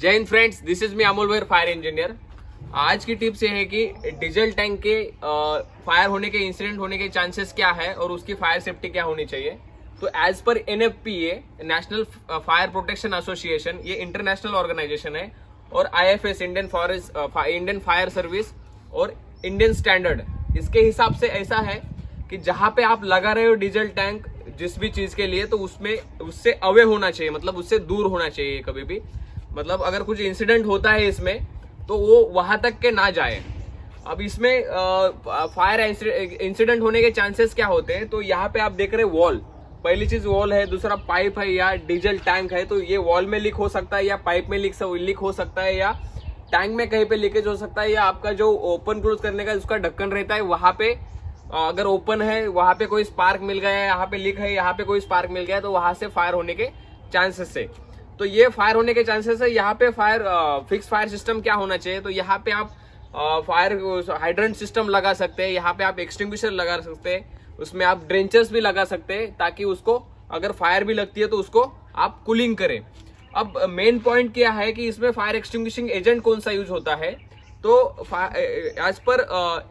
जय Hind friends, this is me Amol भाई, fire engineer. आज की टिप्स ये है कि डीजल टैंक के फायर होने के इंसिडेंट होने के चांसेस क्या है और उसकी फायर सेफ्टी क्या होनी चाहिए। तो as per NFPA, national fire protection association, ये इंटरनेशनल ऑर्गेनाइजेशन है, और IFS, इंडियन फायर सर्विस, और इंडियन स्टैंडर्ड, इसके हिसाब से ऐसा है कि जहां पे आप लगा रहे हो डीजल टैंक जिस भी चीज के लिए, तो उससे अवे होना चाहिए, मतलब उससे दूर होना चाहिए कभी भी। मतलब अगर कुछ इंसिडेंट होता है इसमें तो वो वहां तक के ना जाए। अब इसमें फायर इंसिडेंट होने के चांसेस क्या होते हैं, तो यहाँ पे आप देख रहे हैं वॉल, पहली चीज वॉल है, दूसरा पाइप है या डीजल टैंक है। तो ये वॉल में लीक हो सकता है या पाइप में लीक हो सकता है या टैंक में कहीं पे लीकेज हो सकता है, या आपका जो ओपन क्लोज करने का उसका ढक्कन रहता है वहां पे अगर ओपन है वहां पे कोई स्पार्क मिल गया है, यहाँ पे लीक है, यहाँ पे कोई स्पार्क मिल गया है, तो वहां से फायर होने के चांसेस है। तो ये फायर होने के चांसेस है। यहाँ पे फायर फिक्स फायर सिस्टम क्या होना चाहिए, तो यहाँ पे आप फायर हाइड्रेंट सिस्टम लगा सकते हैं, यहाँ पे आप एक्सटिंग्विशर लगा सकते हैं, उसमें आप ड्रेंचर्स भी लगा सकते हैं, ताकि उसको अगर फायर भी लगती है तो उसको आप कूलिंग करें। अब मेन पॉइंट क्या है कि इसमें फायर एक्सटिंग्विशिंग एजेंट कौन सा यूज होता है, तो एज पर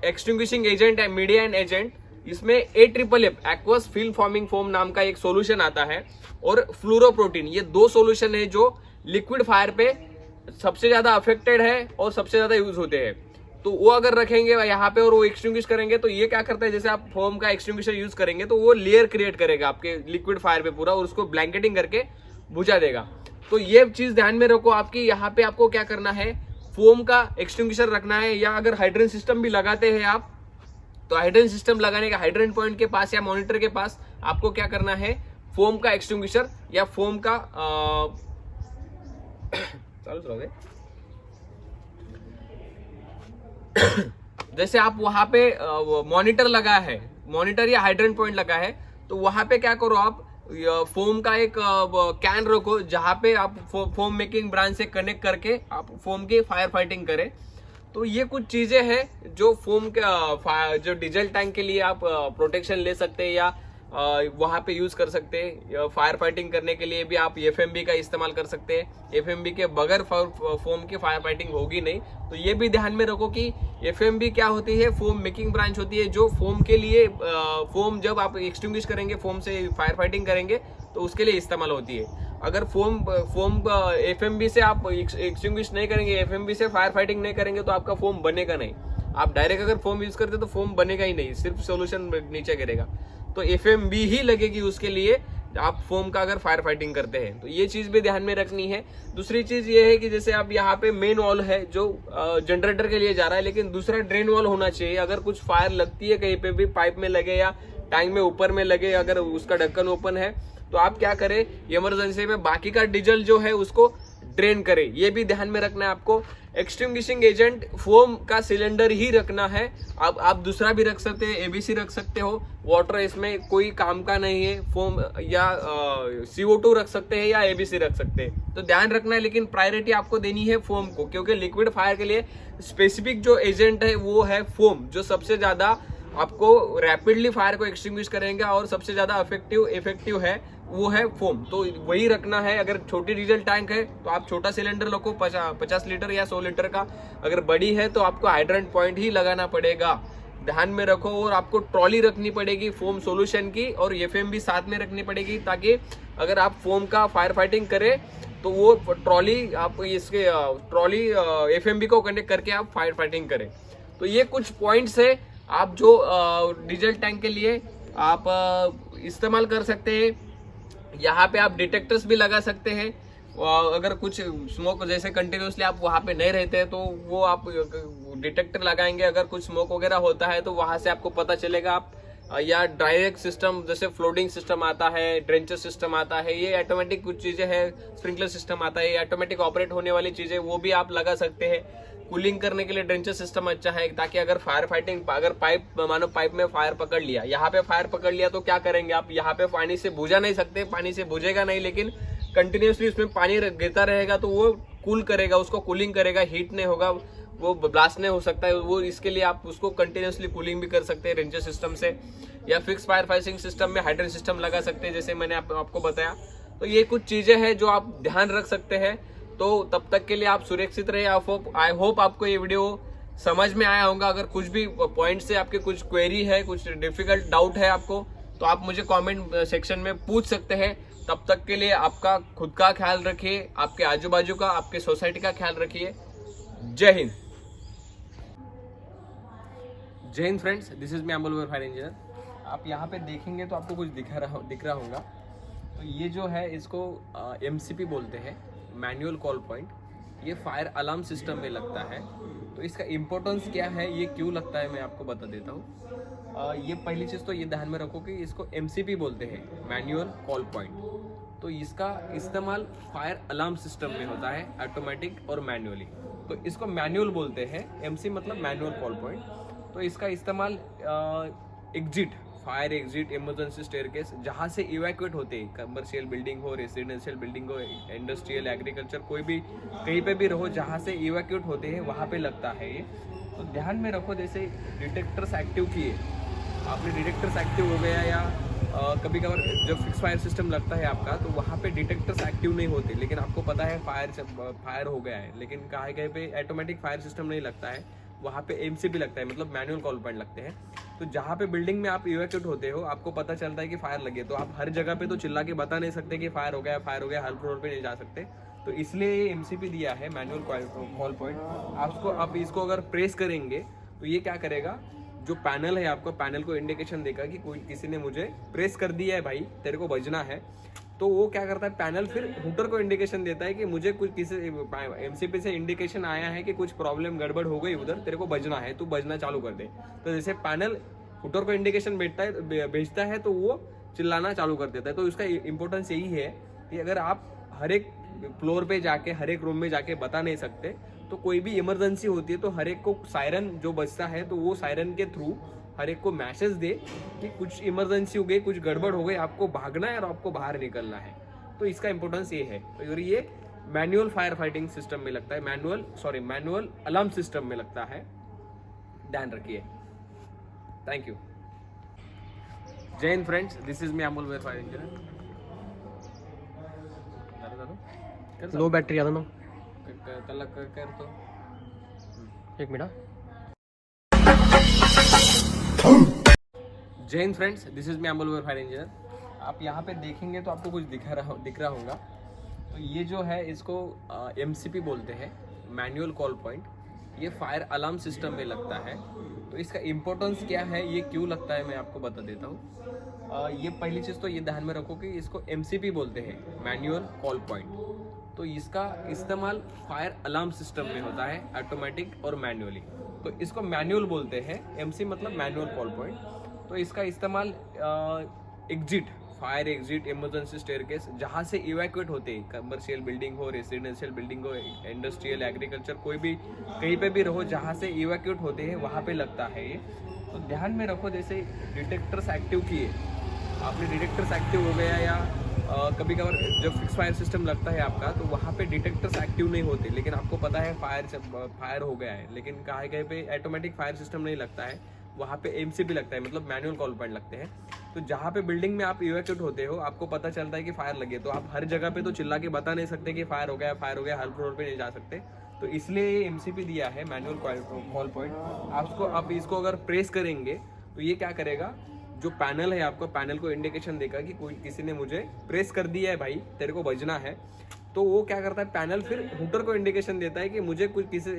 एक्सटिंग्विशिंग एजेंट है मीडिया एंड एजेंट, इसमें AFFF aqueous film forming foam नाम का एक सॉल्यूशन आता है, और फ्लोरोप्रोटीन, ये दो सॉल्यूशन है जो लिक्विड फायर पे सबसे ज्यादा अफेक्टेड है और सबसे ज्यादा यूज होते हैं। तो वो अगर रखेंगे यहाँ पे और वो एक्सटिंग्विश करेंगे, तो ये क्या करता है, जैसे आप फोम का एक्सटिंग्विशर यूज करेंगे तो वो लेयर क्रिएट करेगा आपके लिक्विड फायर पे पूरा, और उसको ब्लैंकेटिंग करके बुझा देगा। तो ये चीज ध्यान में रखो आपकी, यहाँ पे आपको क्या करना है, फोम का एक्सटिंग्विशर रखना है, या अगर हाइड्रेंट सिस्टम भी लगाते हैं आप, तो हाइड्रेंट सिस्टम लगाने का हाइड्रेंट पॉइंट के पास या मॉनिटर के पास आपको क्या करना है, फोम का एक्सटिंग्विशर या फोम का चालू चलोगे जैसे आप वहां पे मॉनिटर लगा है, मॉनिटर या हाइड्रेंट पॉइंट लगा है, तो वहां पे क्या करो, आप फोम का एक कैन रखो, जहां पे आप फोम मेकिंग ब्रांच से कनेक्ट करके आप फोम की फायर फाइटिंग करें। तो ये कुछ चीजें हैं जो फोम के जो डीजल टैंक के लिए आप प्रोटेक्शन ले सकते हैं, या वहां पे यूज कर सकते हैं। फायर फाइटिंग करने के लिए भी आप FMB का इस्तेमाल कर सकते हैं, FMB के बगैर फोम की फायर फाइटिंग होगी नहीं। तो ये भी ध्यान में रखो कि FMB क्या होती है, फोम मेकिंग ब्रांच होती है, जो फोम के लिए फोम जब आप एक्सटिंग्विश करेंगे, फोम से फायर फाइटिंग करेंगे, तो उसके लिए इस्तेमाल होती है। अगर फोम FMB से आप एक्सटिंग्विश नहीं करेंगे, FMB से फायर फाइटिंग नहीं करेंगे, तो आपका फोम बनेगा नहीं। आप डायरेक्ट अगर फोम यूज करते तो फोम बनेगा ही नहीं, सिर्फ सोल्यूशन नीचे गिरेगा। तो FMB ही लगेगी उसके लिए, आप फोम का अगर फायर फाइटिंग करते हैं। तो ये चीज भी ध्यान में रखनी है। दूसरी चीज ये है कि जैसे आप यहाँ पे मेन वॉल है जो जनरेटर के लिए जा रहा है, लेकिन दूसरा ड्रेन वॉल होना चाहिए। अगर कुछ फायर लगती है कहीं पे भी, पाइप में लगे या टैंक में ऊपर में लगे, अगर उसका ढक्कन ओपन है, तो आप क्या करें, इमरजेंसी में बाकी का डीजल जो है उसको ड्रेन करें। ये भी ध्यान में रखना है आपको। एक्सटिंग्विशिंग एजेंट फोम का सिलेंडर ही रखना है। आप दूसरा भी रख सकते हैं, ABC रख सकते हो, वाटर इसमें कोई काम का नहीं है। फोम या CO2 रख सकते हैं या ABC रख सकते हैं। तो ध्यान रखना है, लेकिन प्रायोरिटी आपको देनी है फोम को, क्योंकि लिक्विड फायर के लिए स्पेसिफिक जो एजेंट है वो है फोम, जो सबसे ज्यादा आपको रैपिडली फायर को एक्सटिंग्विश करेंगे और सबसे ज्यादा इफेक्टिव है, वो है फोम। तो वही रखना है। अगर छोटी डीजल टैंक है तो आप छोटा सिलेंडर रखो, 50 लीटर या 100 लीटर का। अगर बड़ी है तो आपको हाइड्रेंट पॉइंट ही लगाना पड़ेगा, ध्यान में रखो। और आपको ट्रॉली रखनी पड़ेगी फोम सॉल्यूशन की, और FMB साथ में रखनी पड़ेगी, ताकि अगर आप फोम का फायर फाइटिंग करें तो वो ट्रॉली आप इसके ट्रॉली FMB को कनेक्ट करके आप फायर फाइटिंग करें। तो ये कुछ पॉइंट्स है आप जो डीजल टैंक के लिए आप इस्तेमाल कर सकते हैं। यहाँ पे आप डिटेक्टर्स भी लगा सकते हैं। अगर कुछ स्मोक जैसे कंटिन्यूसली आप वहाँ पे नहीं रहते हैं, तो वो आप डिटेक्टर लगाएंगे। अगर कुछ स्मोक वगैरह होता है तो वहां से आपको पता चलेगा। आप या डायरेक्ट सिस्टम जैसे फ्लोटिंग सिस्टम आता है, ड्रेंचर सिस्टम आता है, ये ऑटोमेटिक कुछ चीजें हैं, स्प्रिंकलर सिस्टम आता है, ये ऑटोमेटिक ऑपरेट होने वाली चीजें, वो भी आप लगा सकते हैं। कूलिंग करने के लिए ड्रेंचर सिस्टम अच्छा है, ताकि अगर फायर फाइटिंग, अगर मानो पाइप में फायर पकड़ लिया, यहाँ पे फायर पकड़ लिया, तो क्या करेंगे आप, यहाँ पे पानी से बुझा नहीं सकते, पानी से बुझेगा नहीं, लेकिन कंटिन्यूसली उसमें पानी गिरता रहेगा, तो वो कूल करेगा, उसको कूलिंग करेगा, हीट नहीं होगा, वो ब्लास्ट नहीं हो सकता है वो। इसके लिए आप उसको कंटिन्यूसली कूलिंग भी कर सकते हैं रेंजर सिस्टम से, या फिक्स फायर फाइटिंग सिस्टम में हाइड्रेंट सिस्टम लगा सकते हैं, जैसे मैंने आपको बताया। तो ये कुछ चीजें हैं जो आप ध्यान रख सकते हैं। तो तब तक के लिए आप सुरक्षित रहे। आई होप आपको ये वीडियो समझ में आया होगा। अगर कुछ भी पॉइंट से आपके कुछ क्वेरी है, कुछ डिफिकल्ट डाउट है आपको, तो आप मुझे कमेंट सेक्शन में पूछ सकते हैं। तब तक के लिए आपका खुद का ख्याल रखिए, आपके आजू बाजू का, आपके सोसाइटी का ख्याल रखिए। जय हिंद। जय Hind friends, this is me Amol fire engineer. आप यहाँ पे देखेंगे तो आपको कुछ दिख रहा होगा। तो ये जो है इसको MCP बोलते हैं, मैनुअल कॉल पॉइंट। ये फायर अलार्म सिस्टम में लगता है। तो इसका इम्पोर्टेंस क्या है, ये क्यों लगता है, मैं आपको बता देता हूँ। ये पहली चीज़ तो ये ध्यान में रखो कि इसको MCP बोलते हैं, मैनुअल कॉल पॉइंट। तो इसका इस्तेमाल फायर अलार्म सिस्टम में होता है, ऑटोमेटिक और मैनुअली। तो इसको मैनुअल बोलते हैं, MC मतलब मैनुअल कॉल पॉइंट। तो इसका इस्तेमाल exit, fire exit, emergency staircase, जहाँ से इवैक्यूएट होते हैं, कमर्शियल बिल्डिंग हो, रेसिडेंशियल बिल्डिंग हो, इंडस्ट्रियल, एग्रीकल्चर, कोई भी कहीं पे भी रहो, जहाँ से इवैक्यूएट होते हैं वहाँ पे लगता है ये। तो ध्यान में रखो, जैसे डिटेक्टर्स एक्टिव किए, आपने डिटेक्टर्स एक्टिव हो गया, या कभी कभार जब फिक्स फायर सिस्टम लगता है आपका, तो वहाँ पे डिटेक्टर्स एक्टिव नहीं होते, लेकिन आपको पता है फायर हो गया है, लेकिन कहीं पे ऑटोमेटिक फायर सिस्टम नहीं लगता है, वहाँ पे MCP लगता है, मतलब मैनुअल कॉल पॉइंट लगते हैं। तो जहाँ पे बिल्डिंग में आप इवैक्यूएट होते हो, आपको पता चलता है कि फायर लगे, तो आप हर जगह पे तो चिल्ला के बता नहीं सकते कि फायर हो गया, हर फ्लोर पे नहीं जा सकते। तो इसलिए ये MCP दिया है, मैनुअल कॉल पॉइंट। आप इसको अगर प्रेस करेंगे तो ये क्या करेगा, जो पैनल है आपको, पैनल को इंडिकेशन देगा कि कोई किसी ने मुझे प्रेस कर दिया है भाई, तेरे को बजना है। तो वो क्या करता है, पैनल फिर हुटर को इंडिकेशन देता है कि मुझे कुछ किसी MCP से इंडिकेशन आया है कि कुछ प्रॉब्लम गड़बड़ हो गई उधर, तेरे को बजना है, तू बजना चालू कर दे। तो जैसे पैनल हुटर को इंडिकेशन भेजता है तो वो चिल्लाना चालू कर देता है। तो इसका इम्पोर्टेंस यही है कि अगर आप हर एक फ्लोर पे जाके, हर एक रूम में जाके बता नहीं सकते, तो कोई भी इमरजेंसी होती है तो हर एक को सायरन जो बजता है, तो वो सायरन के थ्रू हर एक को मैसेज दे कि कुछ इमरजेंसी हो गई, कुछ गड़बड़ हो गई, आपको भागना है और आपको बाहर निकलना है। तो इसका इंपॉर्टेंस ये है। तो ये मैनुअल फायर फाइटिंग सिस्टम में लगता है, मैनुअल अलार्म सिस्टम में लगता है, ध्यान रखिए। Thank you. जय Hind friends, this is me Amol fire engineer. Low battery आता ना, त्याला करतो एक मिनट। जय Hind friends, this is me Amol fire engineer. आप यहाँ पे देखेंगे तो आपको कुछ दिख रहा होगा। तो ये जो है इसको MCP बोलते हैं, मैनुअल कॉल पॉइंट। ये फायर अलार्म सिस्टम में लगता है। तो इसका इम्पोर्टेंस क्या है, ये क्यों लगता है, मैं आपको बता देता हूँ। ये पहली चीज़ तो ये ध्यान में रखो कि इसको MCP बोलते हैं, मैनुअल कॉल पॉइंट। तो इसका इस्तेमाल फायर अलार्म सिस्टम में होता है, ऑटोमेटिक और मैनुअली। तो इसको मैनुअल बोलते हैं, MC मतलब मैनुअल कॉल पॉइंट। तो इसका इस्तेमाल exit, fire exit, emergency staircase, जहाँ से इवैक्यूएट होते हैं, कमर्शियल बिल्डिंग हो, रेसिडेंशियल बिल्डिंग हो, इंडस्ट्रियल, एग्रीकल्चर, कोई भी कहीं पे भी रहो, जहाँ से इवैक्यूएट होते हैं वहाँ पे लगता है ये। तो ध्यान में रखो, जैसे डिटेक्टर्स एक्टिव किए, आपने डिटेक्टर्स एक्टिव हो गया, या कभी कभार जब फिक्स फायर सिस्टम लगता है आपका, तो वहाँ पे डिटेक्टर्स एक्टिव नहीं होते, लेकिन आपको पता है फायर हो गया है, लेकिन कहीं पे ऑटोमेटिक फायर सिस्टम नहीं लगता है, वहाँ पे MCP लगता है, मतलब मैनुअल कॉल पॉइंट लगते हैं। तो जहाँ पे बिल्डिंग में आप इवैक्यूएट होते हो, आपको पता चलता है कि फायर लगे, तो आप हर जगह पे तो चिल्ला के बता नहीं सकते कि फायर हो गया, हर फ्लोर पे नहीं जा सकते। तो इसलिए ये MCP दिया है, मैनुअल कॉल पॉइंट। आप इसको अगर प्रेस करेंगे तो ये क्या करेगा, जो पैनल है आपको, पैनल को इंडिकेशन देगा कि कोई किसी ने मुझे प्रेस कर दिया है भाई, तेरे को बजना है। तो वो क्या करता है, पैनल फिर हुटर को इंडिकेशन देता है कि मुझे कुछ किसी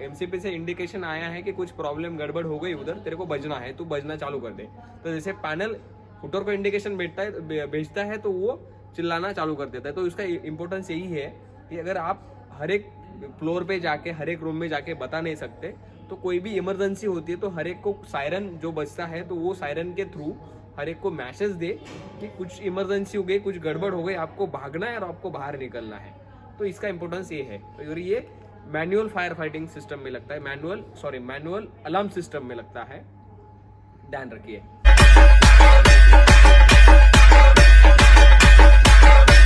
MCP से इंडिकेशन आया है कि कुछ प्रॉब्लम गड़बड़ हो गई उधर, तेरे को बजना है, तू बजना चालू कर दे। तो जैसे पैनल हुटर को इंडिकेशन भेजता है तो वो चिल्लाना चालू कर देता है। तो इसका इम्पोर्टेंस यही है कि अगर आप हर एक फ्लोर पे जाके, हर एक रूम में जाके बता नहीं सकते, तो कोई भी इमरजेंसी होती है तो हर एक को सायरन जो बजता है, तो वो सायरन के थ्रू हर एक को मैसेज दे कि कुछ इमरजेंसी हो गई, कुछ गड़बड़ हो गई, आपको भागना है और आपको बाहर निकलना है। तो इसका इंपॉर्टेंस ये है। तो ये मैनुअल फायर फाइटिंग सिस्टम में लगता है, मैनुअल अलार्म सिस्टम में लगता है, ध्यान रखिए।